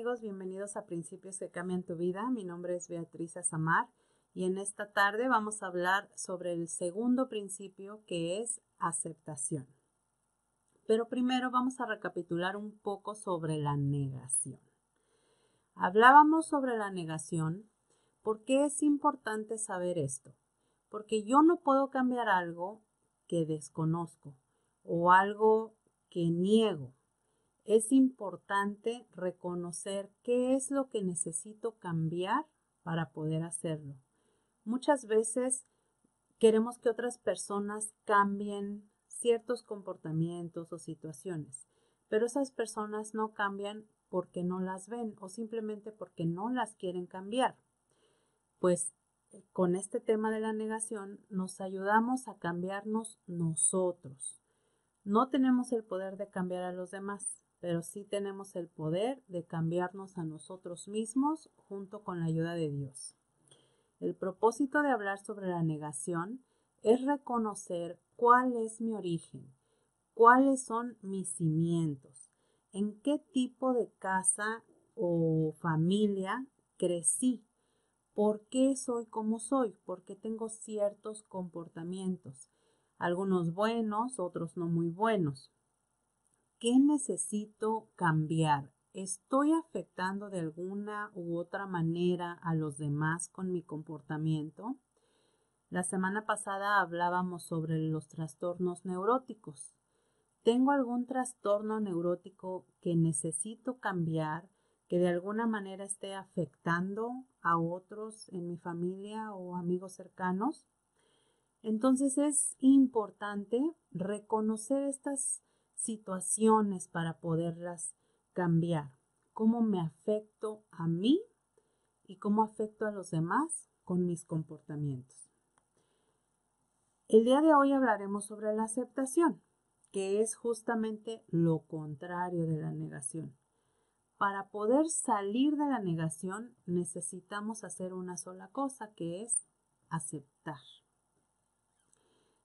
amigos? Bienvenidos a Principios que Cambian tu Vida. Mi nombre es Beatriz Azamar y en esta tarde vamos a hablar sobre el segundo principio, que es aceptación. Pero primero vamos a recapitular un poco sobre la negación. Hablábamos sobre la negación. ¿Por qué es importante saber esto? Porque yo no puedo cambiar algo que desconozco o algo que niego. Es importante reconocer qué es lo que necesito cambiar para poder hacerlo. Muchas veces queremos que otras personas cambien ciertos comportamientos o situaciones, pero esas personas no cambian porque no las ven o simplemente porque no las quieren cambiar. Pues con este tema de la negación nos ayudamos a cambiarnos nosotros. No tenemos el poder de cambiar a los demás, pero sí tenemos el poder de cambiarnos a nosotros mismos junto con la ayuda de Dios. El propósito de hablar sobre la negación es reconocer cuál es mi origen, cuáles son mis cimientos, en qué tipo de casa o familia crecí, por qué soy como soy, por qué tengo ciertos comportamientos, algunos buenos, otros no muy buenos. ¿Qué necesito cambiar? ¿Estoy afectando de alguna u otra manera a los demás con mi comportamiento? La semana pasada hablábamos sobre los trastornos neuróticos. ¿Tengo algún trastorno neurótico que necesito cambiar, que de alguna manera esté afectando a otros en mi familia o amigos cercanos? Entonces es importante reconocer estas situaciones para poderlas cambiar. Cómo me afecto a mí y cómo afecto a los demás con mis comportamientos. El día de hoy hablaremos sobre la aceptación, que es justamente lo contrario de la negación. Para poder salir de la negación necesitamos hacer una sola cosa, que es aceptar.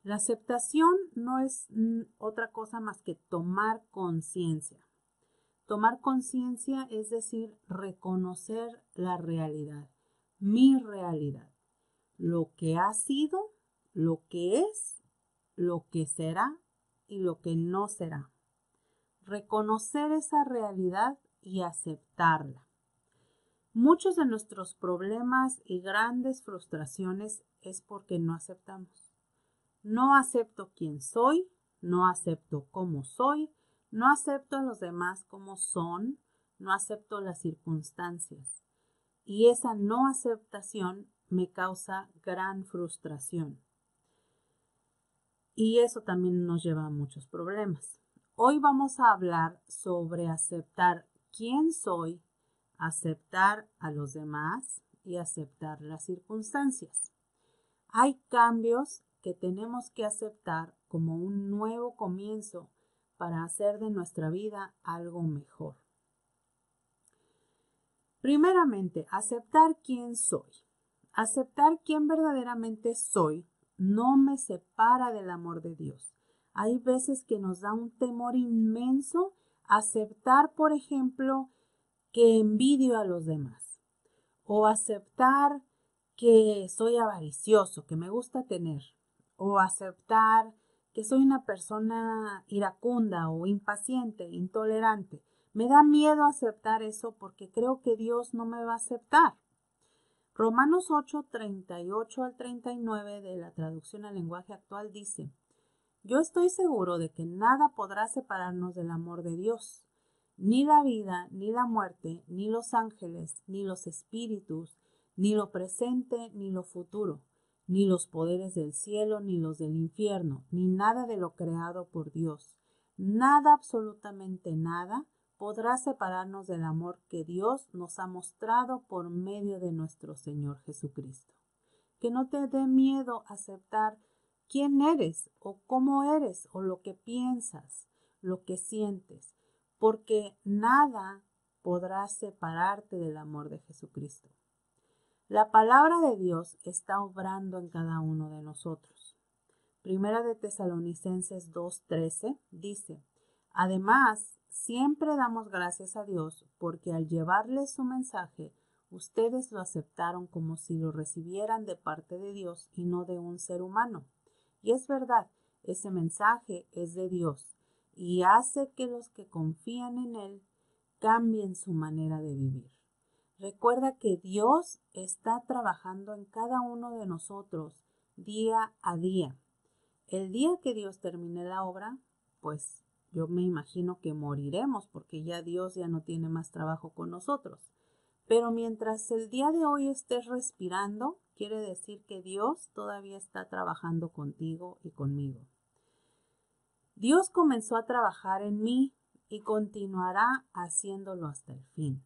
La aceptación no es otra cosa más que tomar conciencia. Tomar conciencia es decir, reconocer la realidad, mi realidad, lo que ha sido, lo que es, lo que será y lo que no será. Reconocer esa realidad y aceptarla. Muchos de nuestros problemas y grandes frustraciones es porque no aceptamos. No acepto quién soy, no acepto cómo soy, no acepto a los demás como son, no acepto las circunstancias. Y esa no aceptación me causa gran frustración. Y eso también nos lleva a muchos problemas. Hoy vamos a hablar sobre aceptar quién soy, aceptar a los demás y aceptar las circunstancias. Hay cambios que tenemos que aceptar como un nuevo comienzo para hacer de nuestra vida algo mejor. Primeramente, aceptar quién soy. Aceptar quién verdaderamente soy no me separa del amor de Dios. Hay veces que nos da un temor inmenso aceptar, por ejemplo, que envidio a los demás o aceptar que soy avaricioso, que me gusta tener, o aceptar que soy una persona iracunda o impaciente, intolerante. Me da miedo aceptar eso porque creo que Dios no me va a aceptar. Romanos 8, 38 al 39 de la traducción al lenguaje actual dice: Yo estoy seguro de que nada podrá separarnos del amor de Dios, ni la vida, ni la muerte, ni los ángeles, ni los espíritus, ni lo presente, ni lo futuro, ni los poderes del cielo, ni los del infierno, ni nada de lo creado por Dios. Nada, absolutamente nada, podrá separarnos del amor que Dios nos ha mostrado por medio de nuestro Señor Jesucristo. Que no te dé miedo aceptar quién eres o cómo eres o lo que piensas, lo que sientes, porque nada podrá separarte del amor de Jesucristo. La palabra de Dios está obrando en cada uno de nosotros. Primera de Tesalonicenses 2:13 dice: Además, siempre damos gracias a Dios porque al llevarles su mensaje, ustedes lo aceptaron como si lo recibieran de parte de Dios y no de un ser humano. Y es verdad, ese mensaje es de Dios y hace que los que confían en Él cambien su manera de vivir. Recuerda que Dios está trabajando en cada uno de nosotros día a día. El día que Dios termine la obra, pues yo me imagino que moriremos porque ya Dios ya no tiene más trabajo con nosotros. Pero mientras el día de hoy estés respirando, quiere decir que Dios todavía está trabajando contigo y conmigo. Dios comenzó a trabajar en mí y continuará haciéndolo hasta el fin.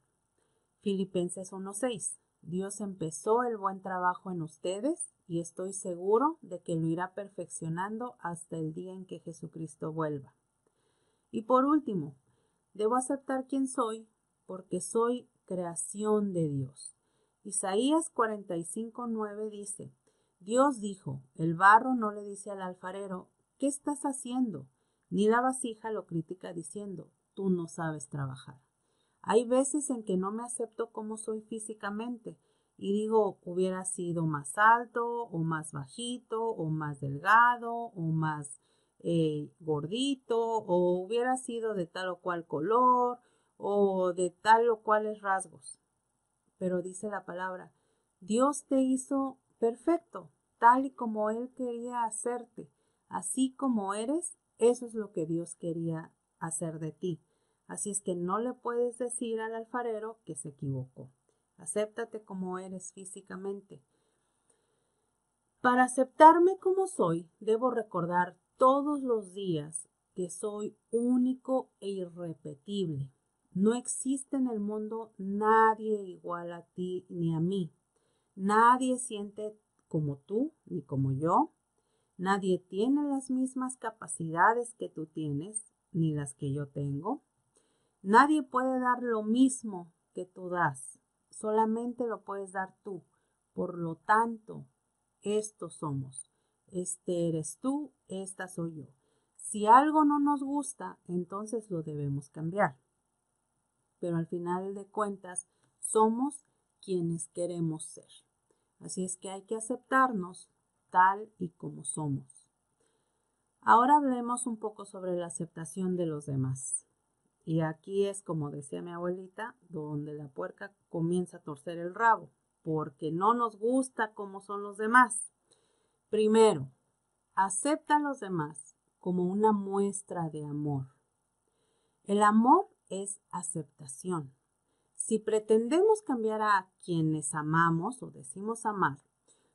Filipenses 1:6. Dios empezó el buen trabajo en ustedes y estoy seguro de que lo irá perfeccionando hasta el día en que Jesucristo vuelva. Y por último, debo aceptar quién soy porque soy creación de Dios. Isaías 45:9 dice, Dios dijo, el barro no le dice al alfarero, ¿qué estás haciendo? Ni la vasija lo critica diciendo, tú no sabes trabajar. Hay veces en que no me acepto como soy físicamente y digo, hubiera sido más alto o más bajito o más delgado o más gordito o hubiera sido de tal o cual color o de tal o cuales rasgos. Pero dice la palabra, Dios te hizo perfecto, tal y como Él quería hacerte. Así como eres, eso es lo que Dios quería hacer de ti. Así es que no le puedes decir al alfarero que se equivocó. Acéptate como eres físicamente. Para aceptarme como soy, debo recordar todos los días que soy único e irrepetible. No existe en el mundo nadie igual a ti ni a mí. Nadie siente como tú ni como yo. Nadie tiene las mismas capacidades que tú tienes ni las que yo tengo. Nadie puede dar lo mismo que tú das. Solamente lo puedes dar tú. Por lo tanto, estos somos. Este eres tú, esta soy yo. Si algo no nos gusta, entonces lo debemos cambiar. Pero al final de cuentas, somos quienes queremos ser. Así es que hay que aceptarnos tal y como somos. Ahora hablemos un poco sobre la aceptación de los demás. Y aquí es, como decía mi abuelita, donde la puerca comienza a torcer el rabo, porque no nos gusta cómo son los demás. Primero, acepta a los demás como una muestra de amor. El amor es aceptación. Si pretendemos cambiar a quienes amamos o decimos amar,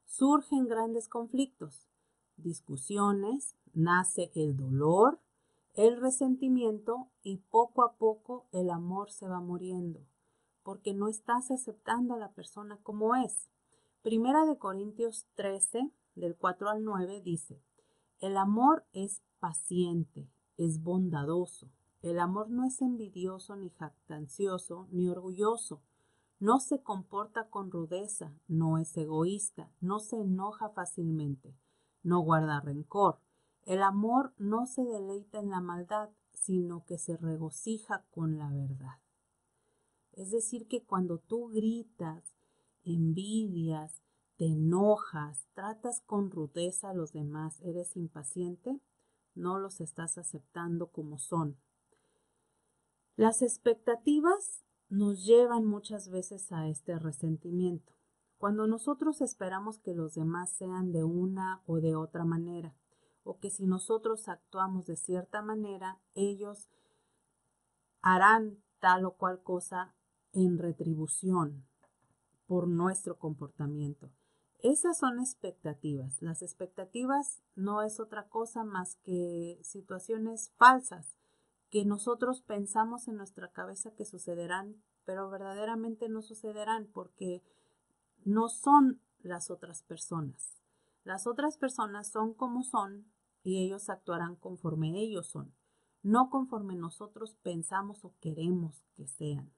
surgen grandes conflictos, discusiones, nace el dolor, el resentimiento y poco a poco el amor se va muriendo, porque no estás aceptando a la persona como es. Primera de Corintios 13, del 4 al 9 dice, el amor es paciente, es bondadoso. El amor no es envidioso, ni jactancioso, ni orgulloso. No se comporta con rudeza, no es egoísta, no se enoja fácilmente, no guarda rencor. El amor no se deleita en la maldad, sino que se regocija con la verdad. Es decir, que cuando tú gritas, envidias, te enojas, tratas con rudeza a los demás, eres impaciente, no los estás aceptando como son. Las expectativas nos llevan muchas veces a este resentimiento. Cuando nosotros esperamos que los demás sean de una o de otra manera, o que si nosotros actuamos de cierta manera, ellos harán tal o cual cosa en retribución por nuestro comportamiento. Esas son expectativas. Las expectativas no es otra cosa más que situaciones falsas que nosotros pensamos en nuestra cabeza que sucederán, pero verdaderamente no sucederán porque no son las otras personas. Las otras personas son como son y ellos actuarán conforme ellos son, no conforme nosotros pensamos o queremos que sean.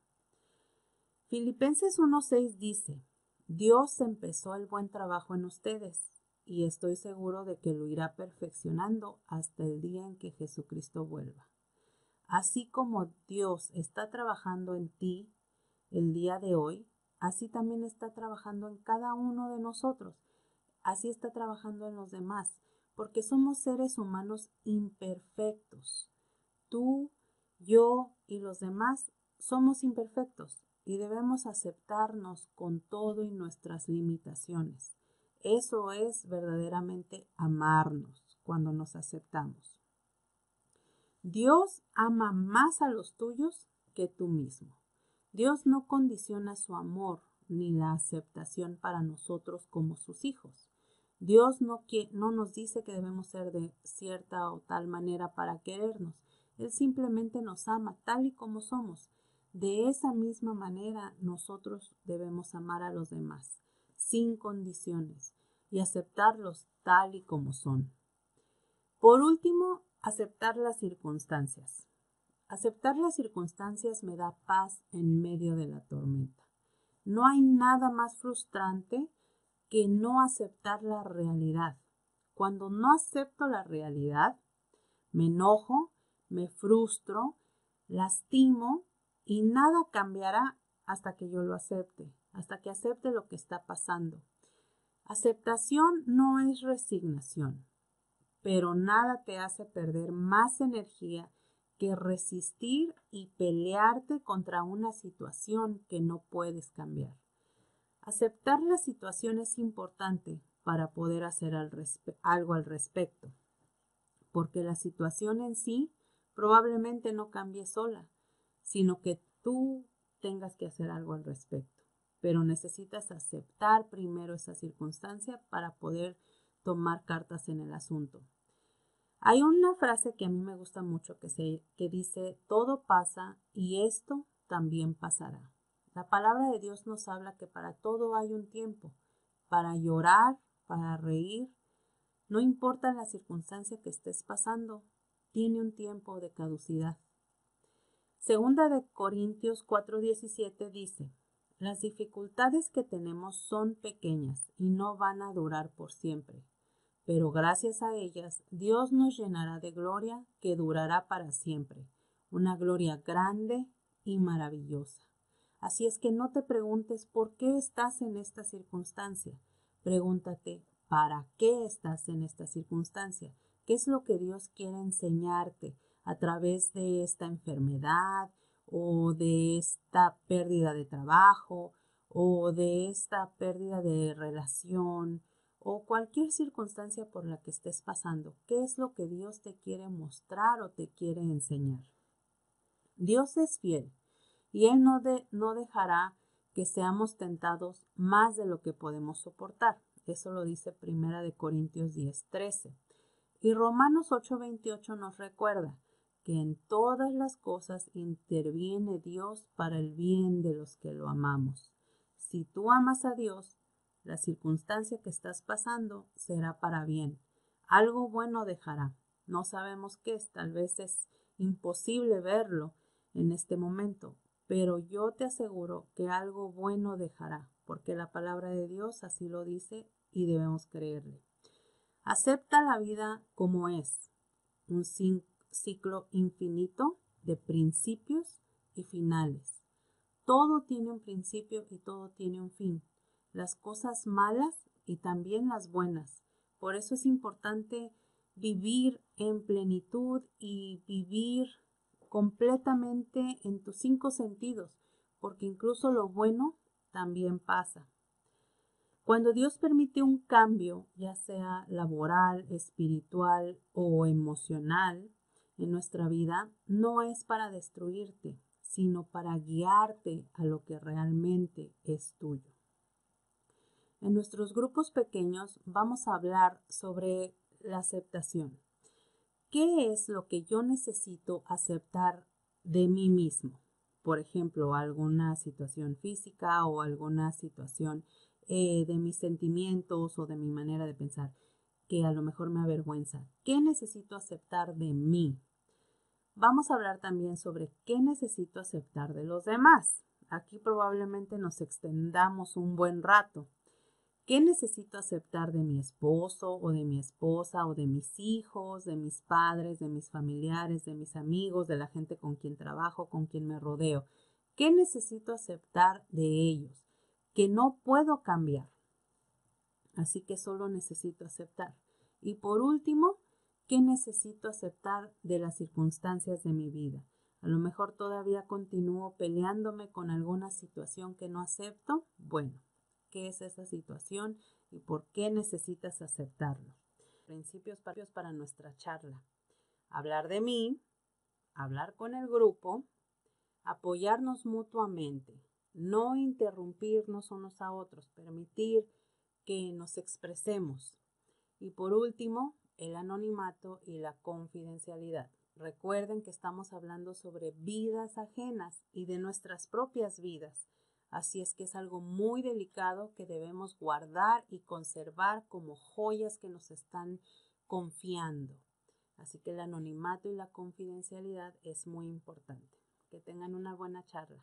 Filipenses 1:6 dice, Dios empezó el buen trabajo en ustedes y estoy seguro de que lo irá perfeccionando hasta el día en que Jesucristo vuelva. así como Dios está trabajando en ti el día de hoy, así también está trabajando en cada uno de nosotros. Así está trabajando en los demás, porque somos seres humanos imperfectos. Tú, yo y los demás somos imperfectos y debemos aceptarnos con todo y nuestras limitaciones. Eso es verdaderamente amarnos cuando nos aceptamos. Dios ama más a los tuyos que tú mismo. Dios no condiciona su amor ni la aceptación para nosotros como sus hijos. Dios no nos dice que debemos ser de cierta o tal manera para querernos. Él simplemente nos ama tal y como somos. De esa misma manera nosotros debemos amar a los demás, sin condiciones, y aceptarlos tal y como son. Por último, aceptar las circunstancias. Aceptar las circunstancias me da paz en medio de la tormenta. No hay nada más frustrante que no aceptar la realidad. Cuando no acepto la realidad, me enojo, me frustro, lastimo y nada cambiará hasta que yo lo acepte, hasta que acepte lo que está pasando. Aceptación no es resignación, pero nada te hace perder más energía que resistir y pelearte contra una situación que no puedes cambiar. Aceptar la situación es importante para poder hacer algo al respecto, porque la situación en sí probablemente no cambie sola, sino que tú tengas que hacer algo al respecto. Pero necesitas aceptar primero esa circunstancia para poder tomar cartas en el asunto. Hay una frase que a mí me gusta mucho que dice, todo pasa y esto también pasará. La palabra de Dios nos habla que para todo hay un tiempo, para llorar, para reír. No importa la circunstancia que estés pasando, tiene un tiempo de caducidad. Segunda de Corintios 4:17 dice, las dificultades que tenemos son pequeñas y no van a durar por siempre, pero gracias a ellas Dios nos llenará de gloria que durará para siempre, una gloria grande y maravillosa. Así es que no te preguntes por qué estás en esta circunstancia. Pregúntate, ¿para qué estás en esta circunstancia? ¿Qué es lo que Dios quiere enseñarte a través de esta enfermedad o de esta pérdida de trabajo o de esta pérdida de relación o cualquier circunstancia por la que estés pasando? ¿Qué es lo que Dios te quiere mostrar o te quiere enseñar? Dios es fiel y Él no dejará que seamos tentados más de lo que podemos soportar. Eso lo dice 1 Corintios 10:13. Y Romanos 8:28 nos recuerda que en todas las cosas interviene Dios para el bien de los que lo amamos. Si tú amas a Dios, la circunstancia que estás pasando será para bien. Algo bueno dejará. No sabemos qué es, tal vez es imposible verlo en este momento, pero yo te aseguro que algo bueno dejará, porque la palabra de Dios así lo dice y debemos creerle. Acepta la vida como es, un ciclo infinito de principios y finales. Todo tiene un principio y todo tiene un fin, las cosas malas y también las buenas. Por eso es importante vivir en plenitud y vivir completamente en tus 5 sentidos, porque incluso lo bueno también pasa. Cuando Dios permite un cambio, ya sea laboral, espiritual o emocional en nuestra vida, no es para destruirte, sino para guiarte a lo que realmente es tuyo. En nuestros grupos pequeños vamos a hablar sobre la aceptación. ¿Qué es lo que yo necesito aceptar de mí mismo? Por ejemplo, alguna situación física o alguna situación de mis sentimientos o de mi manera de pensar que a lo mejor me avergüenza. ¿Qué necesito aceptar de mí? Vamos a hablar también sobre qué necesito aceptar de los demás. Aquí probablemente nos extendamos un buen rato. ¿Qué necesito aceptar de mi esposo o de mi esposa o de mis hijos, de mis padres, de mis familiares, de mis amigos, de la gente con quien trabajo, con quien me rodeo? ¿Qué necesito aceptar de ellos? Que no puedo cambiar. Así que solo necesito aceptar. Y por último, ¿qué necesito aceptar de las circunstancias de mi vida? A lo mejor todavía continúo peleándome con alguna situación que no acepto. Bueno, ¿qué es esa situación y por qué necesitas aceptarlo? Principios para nuestra charla. Hablar de mí, hablar con el grupo, apoyarnos mutuamente, no interrumpirnos unos a otros, permitir que nos expresemos. Y por último, el anonimato y la confidencialidad. Recuerden que estamos hablando sobre vidas ajenas y de nuestras propias vidas. Así es que es algo muy delicado que debemos guardar y conservar como joyas que nos están confiando. Así que el anonimato y la confidencialidad es muy importante. Que tengan una buena charla.